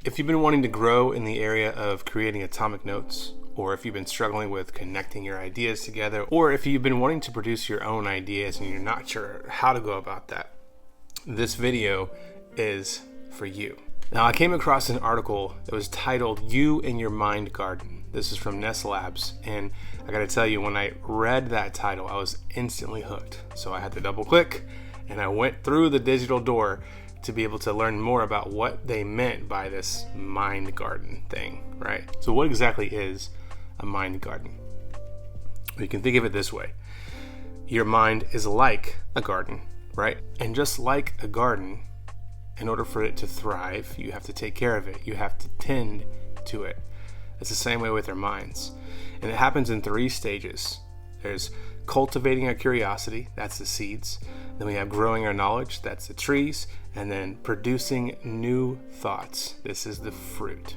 If you've been wanting to grow in the area of creating atomic notes, or if you've been struggling with connecting your ideas together, or if you've been wanting to produce your own ideas and you're not sure how to go about that, this video is for you. Now, I came across an article that was titled "You and Your Mind Garden." This is from Ness Labs, and I gotta tell you, when I read that title, I was instantly hooked. So I had to double click, and I went through the digital door to be able to learn more about what they meant by this mind garden thing, right? So what exactly is a mind garden? You can think of it this way. Your mind is like a garden, right? And just like a garden, in order for it to thrive, you have to take care of it. You have to tend to it. It's the same way with our minds. And it happens in 3 stages. There's cultivating our curiosity, that's the seeds. Then we have growing our knowledge, that's the trees. And then producing new thoughts, this is the fruit.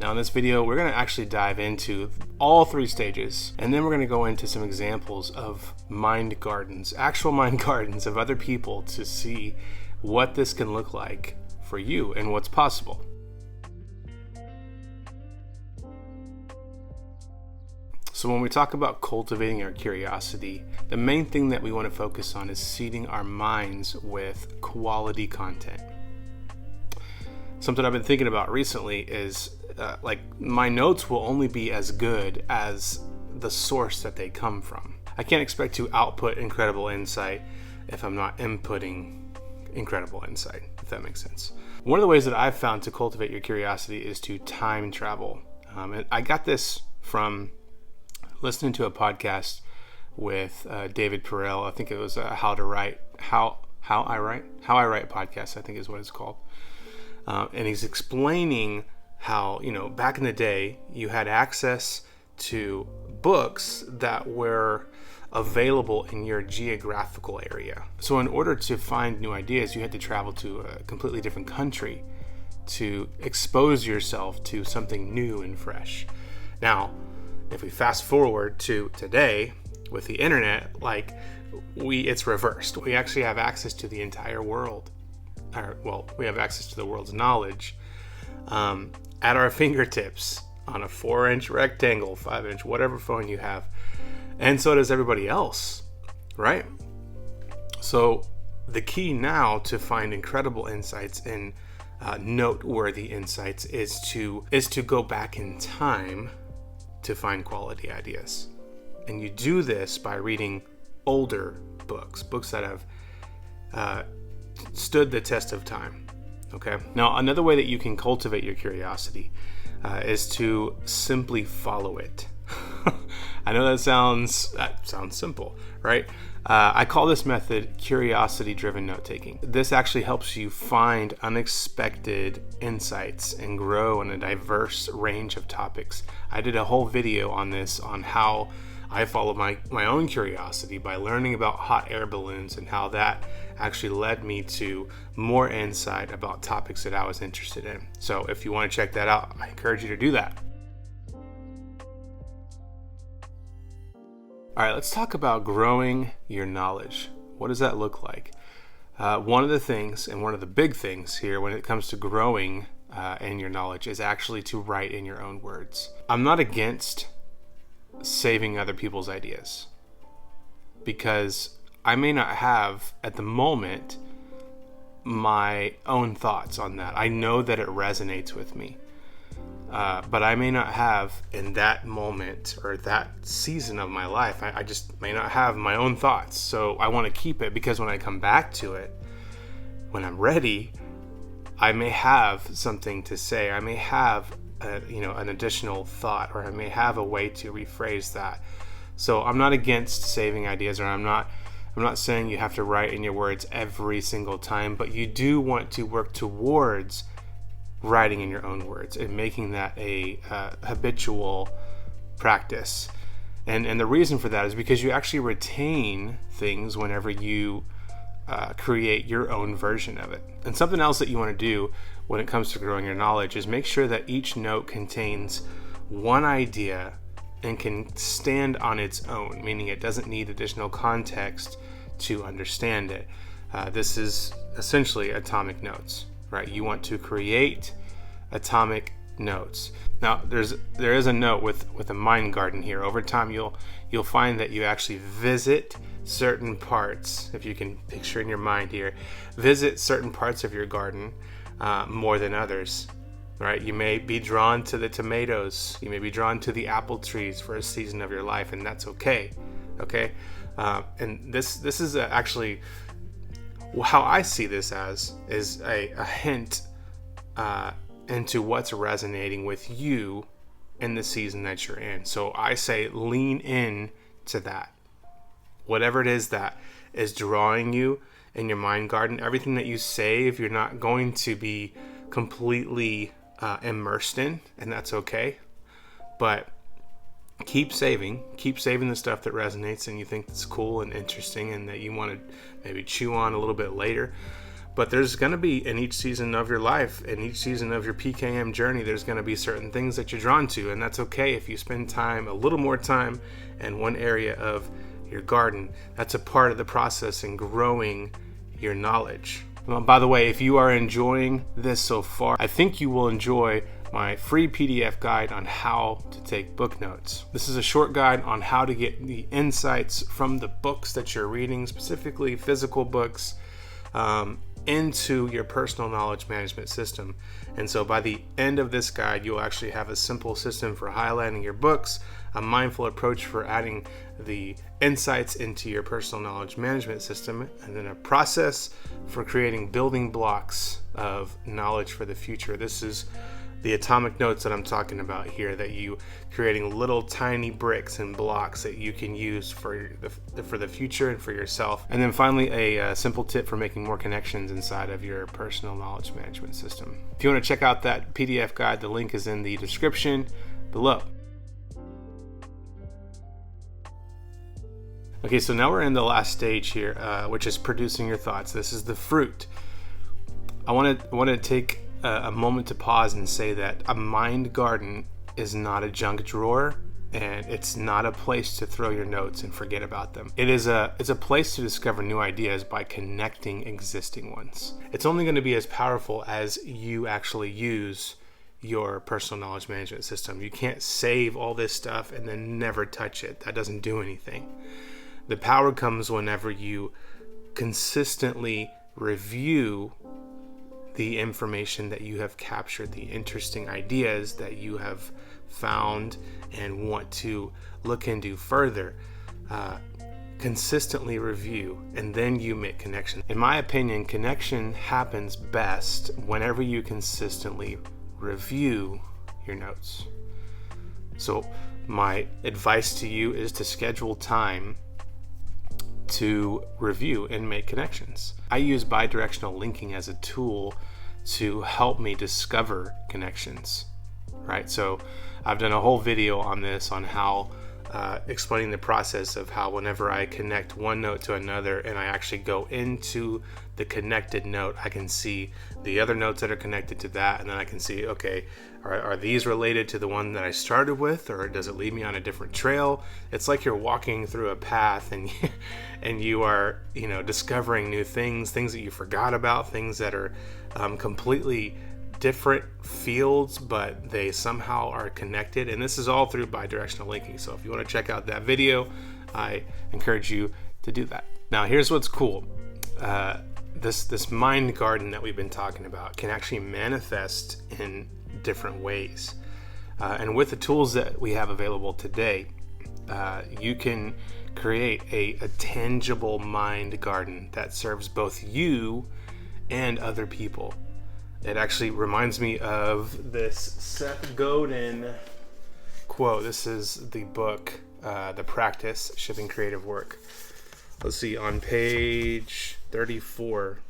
Now in this video, we're going to actually dive into all 3 stages. And then we're going to go into some examples of mind gardens, actual mind gardens of other people, to see what this can look like for you and what's possible. So when we talk about cultivating our curiosity, the main thing that we want to focus on is seeding our minds with quality content. Something I've been thinking about recently is my notes will only be as good as the source that they come from. I can't expect to output incredible insight if I'm not inputting incredible insight, if that makes sense. One of the ways that I've found to cultivate your curiosity is to time travel. And I got this from listening to a podcast with David Perel. I think it was How I Write podcast, I think is what it's called. And he's explaining how, back in the day, you had access to books that were available in your geographical area. So in order to find new ideas, you had to travel to a completely different country to expose yourself to something new and fresh. Now, if we fast forward to today with the internet, it's reversed. We actually have access to the entire world. We have access to the world's knowledge at our fingertips on a 4-inch rectangle, 5-inch, whatever phone you have. And so does everybody else, right? So the key now to find incredible insights and noteworthy insights is to go back in time to find quality ideas. And you do this by reading older books that have stood the test of time. Okay. Now, another way that you can cultivate your curiosity is to simply follow it. I know that sounds simple, right? I call this method curiosity-driven note-taking. This actually helps you find unexpected insights and grow in a diverse range of topics. I did a whole video on this, on how I follow my own curiosity by learning about hot air balloons and how that actually led me to more insight about topics that I was interested in. So if you want to check that out, I encourage you to do that. All right, let's talk about growing your knowledge. What does that look like? One of the things, and one of the big things here when it comes to growing in your knowledge, is actually to write in your own words. I'm not against saving other people's ideas, because I may not have at the moment my own thoughts on that. I know that it resonates with me. But I may not have in that moment or that season of my life, I just may not have my own thoughts. So I want to keep it, because when I come back to it, when I'm ready, I may have something to say. I may have an additional thought, or I may have a way to rephrase that. So I'm not against saving ideas, or I'm not saying you have to write in your words every single time, but you do want to work towards writing in your own words and making that a habitual practice. And the reason for that is because you actually retain things whenever you create your own version of it. And something else that you want to do when it comes to growing your knowledge is make sure that each note contains one idea and can stand on its own, meaning it doesn't need additional context to understand it. This is essentially atomic notes, right? You want to create atomic notes. Now there is a note with a mind garden here. Over time you'll find that you actually visit certain parts, if you can picture in your mind here, visit certain parts of your garden more than others. Right? You may be drawn to the tomatoes, you may be drawn to the apple trees for a season of your life, and that's okay. Okay, and this is actually how I see this is a hint into what's resonating with you in the season that you're in. So I say lean in to that. Whatever it is that is drawing you in your mind garden, everything that you save, you're not going to be completely immersed in, and that's okay. But keep saving the stuff that resonates and you think that's cool and interesting and that you want to maybe chew on a little bit later. But there's going to be, in each season of your life, in each season of your PKM journey, there's going to be certain things that you're drawn to, and that's okay if you spend a little more time in one area of your garden. That's a part of the process in growing your knowledge. Well, by the way, if you are enjoying this so far, I think you will enjoy my free PDF guide on how to take book notes. This is a short guide on how to get the insights from the books that you're reading, specifically physical books, into your personal knowledge management system. And so by the end of this guide, you'll actually have a simple system for highlighting your books, a mindful approach for adding the insights into your personal knowledge management system, and then a process for creating building blocks of knowledge for the future. This is the atomic notes that I'm talking about here, that you creating little tiny bricks and blocks that you can use for the future and for yourself. And then finally, a simple tip for making more connections inside of your personal knowledge management system. If you want to check out that PDF guide, the link is in the description below. Okay, so now we're in the last stage here, which is producing your thoughts. This is the fruit. I want to take a moment to pause and say that a mind garden is not a junk drawer, and it's not a place to throw your notes and forget about them. It's a place to discover new ideas by connecting existing ones. It's only going to be as powerful as you actually use your personal knowledge management system. You can't save all this stuff and then never touch it. That doesn't do anything. The power comes whenever you consistently review the information that you have captured, the interesting ideas that you have found and want to look into further. Consistently review, and then you make connection. In my opinion, connection happens best whenever you consistently review your notes. So my advice to you is to schedule time to review and make connections. I use bi-directional linking as a tool to help me discover connections, right? So I've done a whole video on this, on how explaining the process of how whenever I connect one note to another and I actually go into the connected note, I can see the other notes that are connected to that, and then I can see, okay, are these related to the one that I started with, or does it lead me on a different trail? It's like you're walking through a path and you are, discovering new things that you forgot about, things that are completely different fields, but they somehow are connected. And this is all through bi-directional linking. So if you want to check out that video, I encourage you to do that. Now, here's what's cool. This mind garden that we've been talking about can actually manifest in different ways. And with the tools that we have available today, you can create a tangible mind garden that serves both you and other people. It actually reminds me of this Seth Godin quote. This is the book, The Practice, Shipping Creative Work. Let's see, on page 34,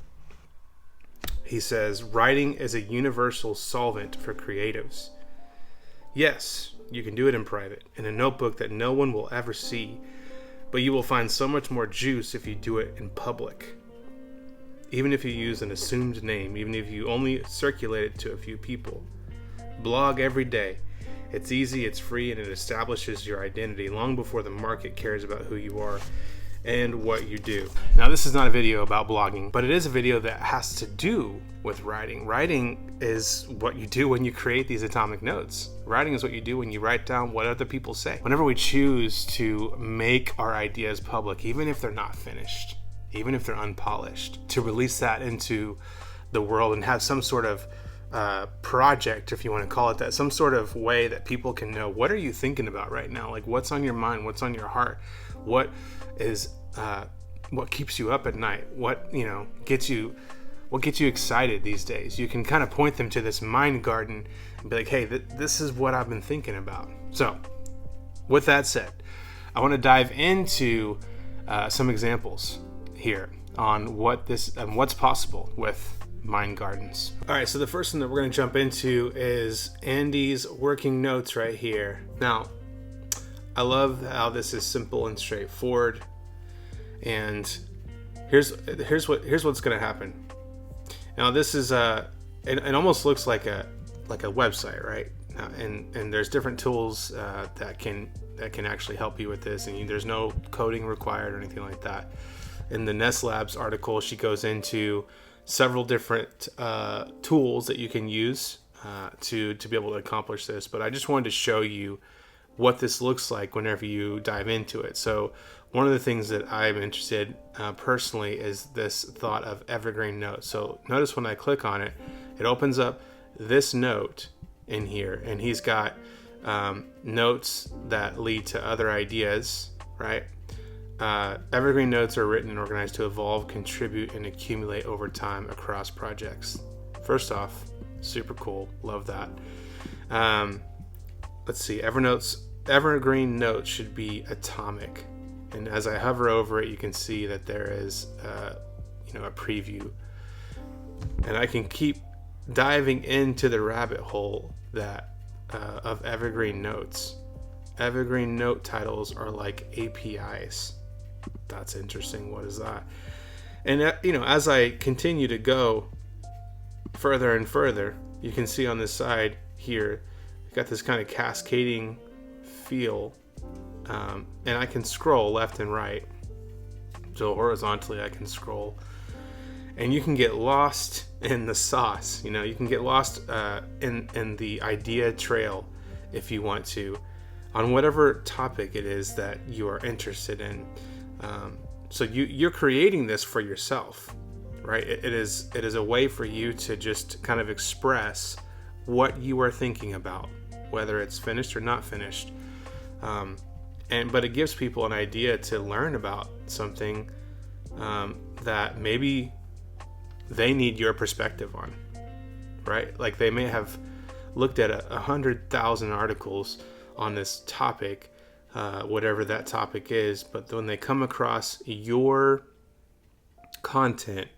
he says, "Writing is a universal solvent for creatives. Yes, you can do it in private, in a notebook that no one will ever see, but you will find so much more juice if you do it in public. Even if you use an assumed name, even if you only circulate it to a few people. Blog every day. It's easy, it's free, and it establishes your identity long before the market cares about who you are. and what you do. Now, this is not a video about blogging, but it is a video that has to do with writing. Writing is what you do when you create these atomic notes. Writing is what you do when you write down what other people say. Whenever we choose to make our ideas public, even if they're not finished, even if they're unpolished, to release that into the world and have some sort of project, if you want to call it that, some sort of way that people can know, what are you thinking about right now? Like, what's on your mind? What's on your heart? What is what keeps you up at night? What gets you excited these days? You can kind of point them to this mind garden and be like, hey, this is what I've been thinking about. So with that said, I want to dive into some examples here on what's possible with mind gardens. All right, so the first one that we're going to jump into is Andy's working notes right here. Now, I love how this is simple and straightforward. And here's what's going to happen. Now, this is it almost looks like a website, right? And there's different tools that can actually help you with this, and there's no coding required or anything like that. In the Ness Labs article, she goes into several different tools that you can use to be able to accomplish this. But I just wanted to show you what this looks like whenever you dive into it. So one of the things that I'm interested personally is this thought of evergreen notes. So notice when I click on it, it opens up this note in here, and he's got notes that lead to other ideas, right? Evergreen notes are written and organized to evolve, contribute, and accumulate over time across projects. First off, super cool. Love that. Let's see. Evergreen notes should be atomic. And as I hover over it, you can see that there is a preview. And I can keep diving into the rabbit hole of evergreen notes. Evergreen note titles are like APIs. That's interesting. What is that? And as I continue to go further and further, you can see on this side here, I've got this kind of cascading feel, and I can scroll left and right. So horizontally, I can scroll, and you can get lost in the sauce. You can get lost in the idea trail if you want to, on whatever topic it is that you are interested in. So you're creating this for yourself, right? It is a way for you to just kind of express what you are thinking about, whether it's finished or not finished. But it gives people an idea to learn about something that maybe they need your perspective on, right? Like they may have looked at 100,000 articles on this topic, whatever that topic is, but when they come across your content,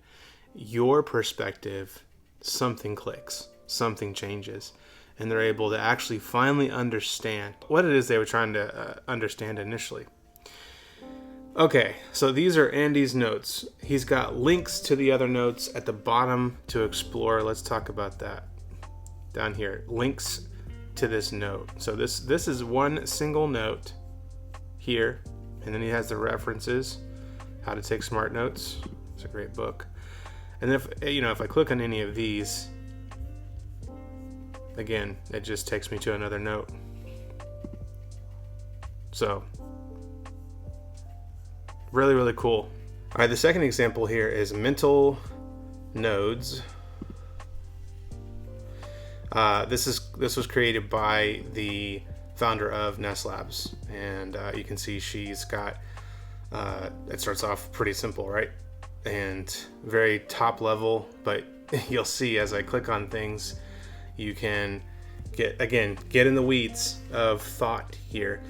your perspective, something clicks, something changes, and they're able to actually finally understand what it is they were trying to understand initially. Okay, so these are Andy's notes. He's got links to the other notes at the bottom to explore. Let's talk about that. Down here, links to this note. So this is one single note here, and then he has the references, How to Take Smart Notes. It's a great book. And if I click on any of these, again, it just takes me to another note. So really, really cool. All right, the second example here is mental nodes. This was created by the founder of Ness Labs, and you can see she's got it starts off pretty simple, right? And very top level, but you'll see as I click on things, you can get in the weeds of thought here,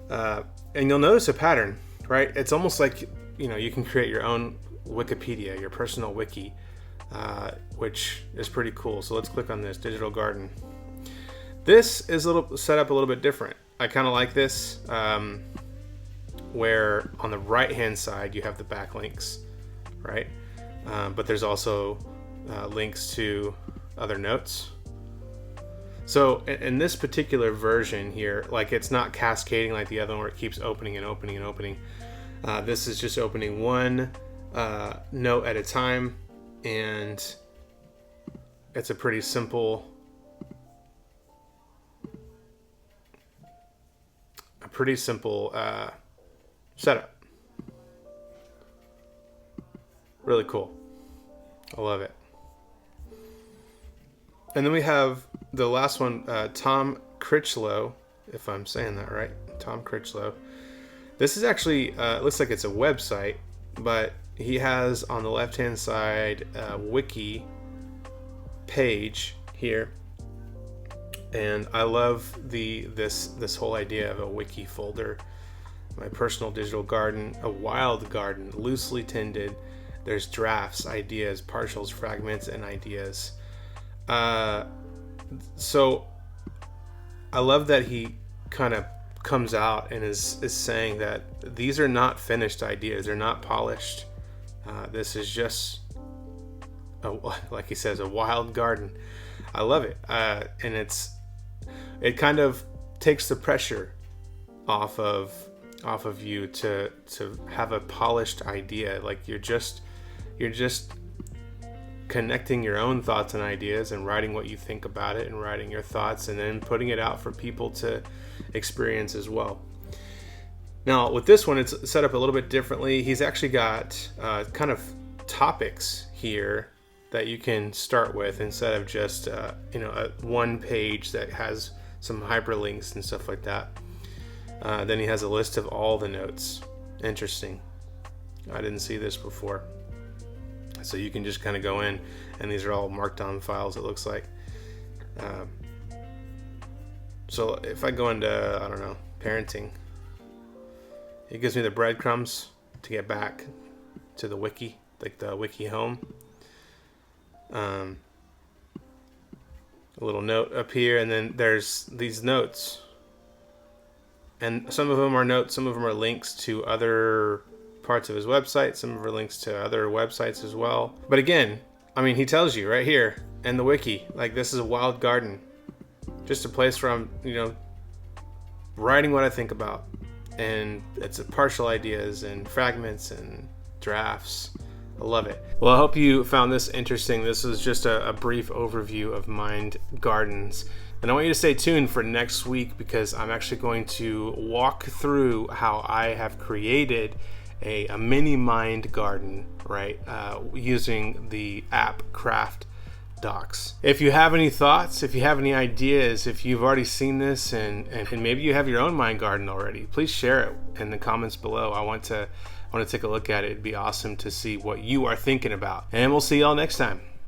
and you'll notice a pattern, right? It's almost like you can create your own Wikipedia, your personal wiki, which is pretty cool. So let's click on this digital garden. This is set up a little bit different. I kind of like this, where on the right hand side you have the backlinks, right? But there's also links to other notes. So in this particular version here, like it's not cascading like the other one where it keeps opening and opening and opening. This is just opening one note at a time, and it's a pretty simple setup. Really cool. I love it. And then we have the last one, Tom Critchlow, if I'm saying that right. Tom Critchlow. This is actually, looks like it's a website, but he has on the left-hand side a wiki page here. And I love this whole idea of a wiki folder. My personal digital garden, a wild garden, loosely tended. There's drafts, ideas, partials, fragments, and ideas. So I love that he kind of comes out and is saying that these are not finished ideas. They're not polished. This is just, like he says, a wild garden. I love it. And it kind of takes the pressure off of you to have a polished idea. Like you're just connecting your own thoughts and ideas and writing what you think about it and writing your thoughts and then putting it out for people to experience as well. Now with this one, it's set up a little bit differently. He's actually got kind of topics here that you can start with instead of just a one page that has some hyperlinks and stuff like that. Then he has a list of all the notes. Interesting. I didn't see this before. So you can just kind of go in, and these are all marked down files, it looks like. So if I go into, I don't know, parenting, it gives me the breadcrumbs to get back to the wiki, like the wiki home. A little note up here, and then there's these notes. And some of them are notes, some of them are links to other parts of his website, some of them are links to other websites as well. But again, I mean, he tells you right here in the wiki, like this is a wild garden. Just a place where I'm, writing what I think about. And it's partial ideas and fragments and drafts. I love it. Well, I hope you found this interesting. This was just a brief overview of Mind Gardens. And I want you to stay tuned for next week because I'm actually going to walk through how I have created a mini mind garden, right? Using the app Craft Docs. If you have any thoughts, if you have any ideas, if you've already seen this and maybe you have your own mind garden already, please share it in the comments below. I want to take a look at it. It'd be awesome to see what you are thinking about. And we'll see y'all next time.